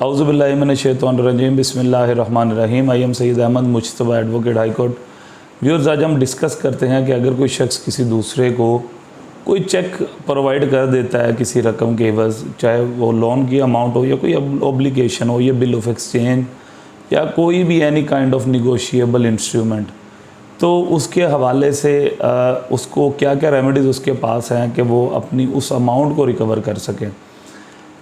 औज़ुबिल्लाहि मिनश्शैतानिर्रजीम बिस्मिल्लाहिर्रहमानिर्रहीम। I am Saeed Ahmed Mujtaba advocate high court. Viewers, आज हम डिस्कस करते हैं कि अगर कोई शख्स किसी दूसरे को कोई चेक प्रोवाइड कर देता है किसी रकम के एवज़, चाहे वो लोन की अमाउंट हो या कोई ऑब्लिगेशन हो या बिल ऑफ एक्सचेंज या कोई भी any kind of negotiable instrument, तो उसके हवाले से उसको क्या क्या रेमेडीज़ उसके पास हैं कि वो अपनी उस अमाउंट को रिकवर कर सकें।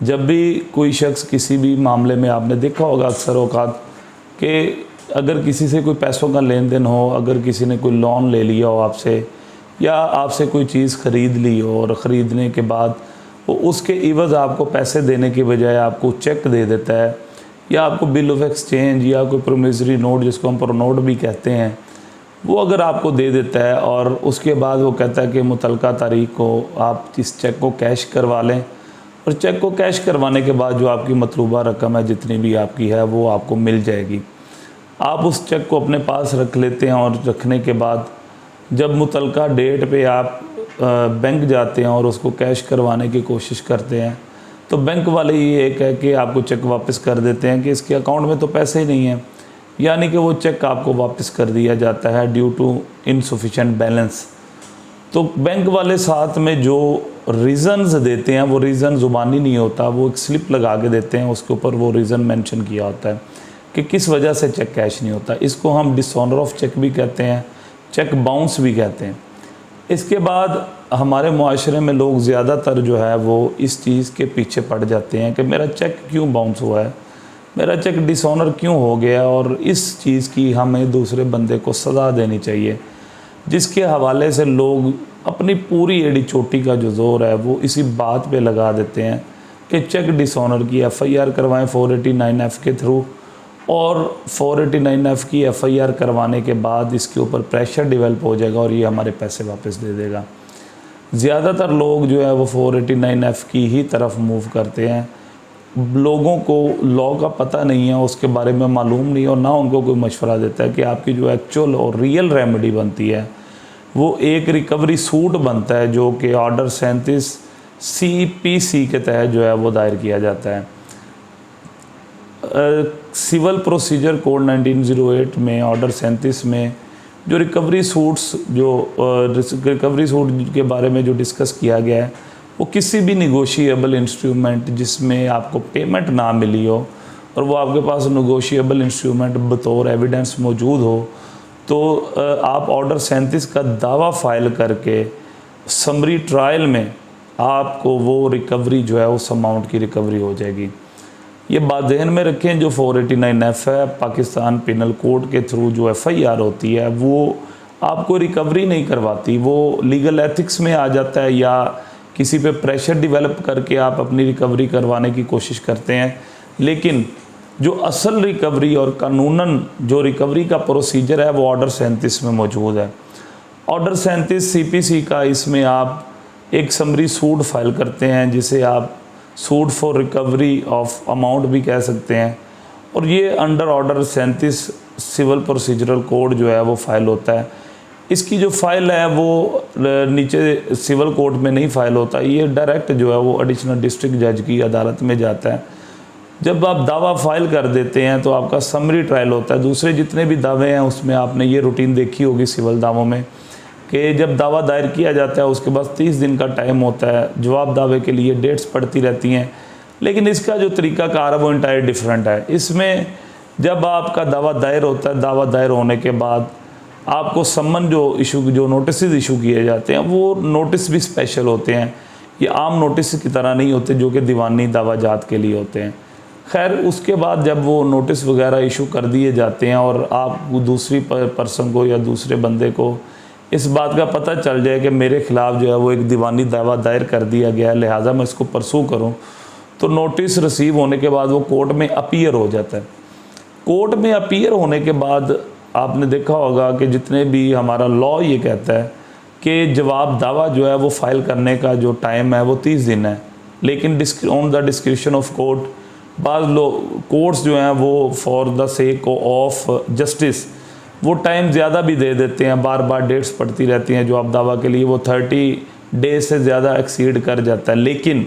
जब भी कोई शख्स किसी भी मामले में, आपने देखा होगा अक्सर औकात कि अगर किसी से कोई पैसों का लेन देन हो, अगर किसी ने कोई लोन ले लिया हो आपसे या आपसे कोई चीज़ ख़रीद ली हो और ख़रीदने के बाद वो उसके इवज़ आपको पैसे देने की बजाय आपको चेक दे देता है या आपको बिल ऑफ एक्सचेंज या कोई प्रोमिसरी नोट, जिसको हम प्रोनोट भी कहते हैं, वो अगर आपको दे देता है और उसके बाद वो कहता है कि मुतलका तारीख को आप इस चेक को कैश करवा लें, और चेक को कैश करवाने के बाद जो आपकी मतलूबा रकम है जितनी भी आपकी है वो आपको मिल जाएगी। आप उस चेक को अपने पास रख लेते हैं और रखने के बाद जब मुतलका डेट पे आप बैंक जाते हैं और उसको कैश करवाने की कोशिश करते हैं, तो बैंक वाले ये कह के आपको चेक वापस कर देते हैं कि इसके अकाउंट में तो पैसे ही नहीं हैं, यानी कि वो चेक आपको वापस कर दिया जाता है ड्यू टू इनसफिशेंट बैलेंस। तो बैंक वाले साथ में जो रीज़न्स देते हैं वो रीज़न ज़ुबानी नहीं होता, वो एक स्लिप लगा के देते हैं, उसके ऊपर वो रीज़न मेंशन किया होता है कि किस वजह से चेक कैश नहीं होता। इसको हम डिसऑनर ऑफ चेक भी कहते हैं, चेक बाउंस भी कहते हैं। इसके बाद हमारे मुआशरे में लोग ज़्यादातर जो है वो इस चीज़ के पीछे पड़ जाते हैं कि मेरा चेक क्यों बाउंस हुआ है, मेरा चेक डिसऑनर क्यों हो गया, और इस चीज़ की हमें दूसरे बंदे को सज़ा देनी चाहिए, जिसके हवाले से लोग अपनी पूरी एड़ी चोटी का जो ज़ोर है वो इसी बात पे लगा देते हैं कि चेक डिसऑनर की FIR करवाएं 489F के थ्रू, और 489F की FIR करवाने के बाद इसके ऊपर प्रेशर डेवलप हो जाएगा और ये हमारे पैसे वापस दे देगा। ज़्यादातर लोग जो है वो 489F की ही तरफ मूव करते हैं। लोगों को लॉ का पता नहीं है, उसके बारे में मालूम नहीं, और ना उनको कोई मशवरा देता है कि आपकी जो एक्चुअल और रियल रेमेडी बनती है वो एक रिकवरी सूट बनता है जो कि ऑर्डर 37 CPC के तहत जो है वो दायर किया जाता है। सिविल प्रोसीजर कोड 1908 में ऑर्डर 37 में जो रिकवरी सूट्स, जो रिकवरी सूट के बारे में जो डिस्कस किया गया है, वो किसी भी निगोशिएबल इंस्ट्रूमेंट जिसमें आपको पेमेंट ना मिली हो और वो आपके पास निगोशिएबल इंस्ट्रूमेंट बतौर एविडेंस मौजूद हो, तो आप ऑर्डर 37 का दावा फाइल करके समरी ट्रायल में आपको वो रिकवरी जो है उस अमाउंट की रिकवरी हो जाएगी। ये बात ध्यान में रखें, जो 489F है पाकिस्तान पिनल कोड के थ्रू जो FIR होती है वो आपको रिकवरी नहीं करवाती, वो लीगल एथिक्स में आ जाता है या किसी पे प्रेशर डेवलप करके आप अपनी रिकवरी करवाने की कोशिश करते हैं। लेकिन जो असल रिकवरी और कानूनन जो रिकवरी का प्रोसीजर है वो ऑर्डर 37 में मौजूद है। ऑर्डर 37 CPC का, इसमें आप एक समरी सूट फाइल करते हैं जिसे आप suit for recovery of amount भी कह सकते हैं, और ये under order 37 civil procedural code जो है वो फाइल होता है। इसकी जो फाइल है वो नीचे सिविल कोर्ट में नहीं फाइल होता, ये डायरेक्ट जो है वो एडिशनल डिस्ट्रिक्ट जज की अदालत में जाता है। जब आप दावा फाइल कर देते हैं तो आपका समरी ट्रायल होता है। दूसरे जितने भी दावे हैं उसमें आपने ये रूटीन देखी होगी सिविल दावों में कि जब दावा दायर किया जाता है उसके बाद 30 दिन का टाइम होता है, जवाब दावे के लिए डेट्स पड़ती रहती हैं, लेकिन इसका जो तरीक़ाकार है वो इंटायर डिफरेंट है। इसमें जब आपका दावा दायर होता है, दावा दायर होने के बाद आपको सम्मन जो नोटिस इशू किए जाते हैं वो नोटिस भी स्पेशल होते हैं, ये आम नोटिस की तरह नहीं होते जो कि दीवानी दावाजात के लिए होते हैं। खैर, उसके बाद जब वो नोटिस वगैरह इशू कर दिए जाते हैं और आप दूसरी पर्सन को या दूसरे बंदे को इस बात का पता चल जाए कि मेरे ख़िलाफ़ जो है वो एक दीवानी दावा दायर कर दिया गया है, लिहाजा मैं इसको परसू करूं, तो नोटिस रिसीव होने के बाद वो कोर्ट में अपीयर हो जाता है। कोर्ट में अपीयर होने के बाद आपने देखा होगा कि जितने भी हमारा लॉ ये कहता है कि जवाब दावा जो है वो फाइल करने का जो टाइम है वो 30 दिन है, लेकिन on the description of court बाज़ कोर्ट्स जो हैं वो for the sake of justice वो टाइम ज़्यादा भी दे देते हैं, बार बार डेट्स पड़ती रहती हैं जवाब दावा के लिए, वो 30 डेज से ज़्यादा एक्सीड कर जाता है। लेकिन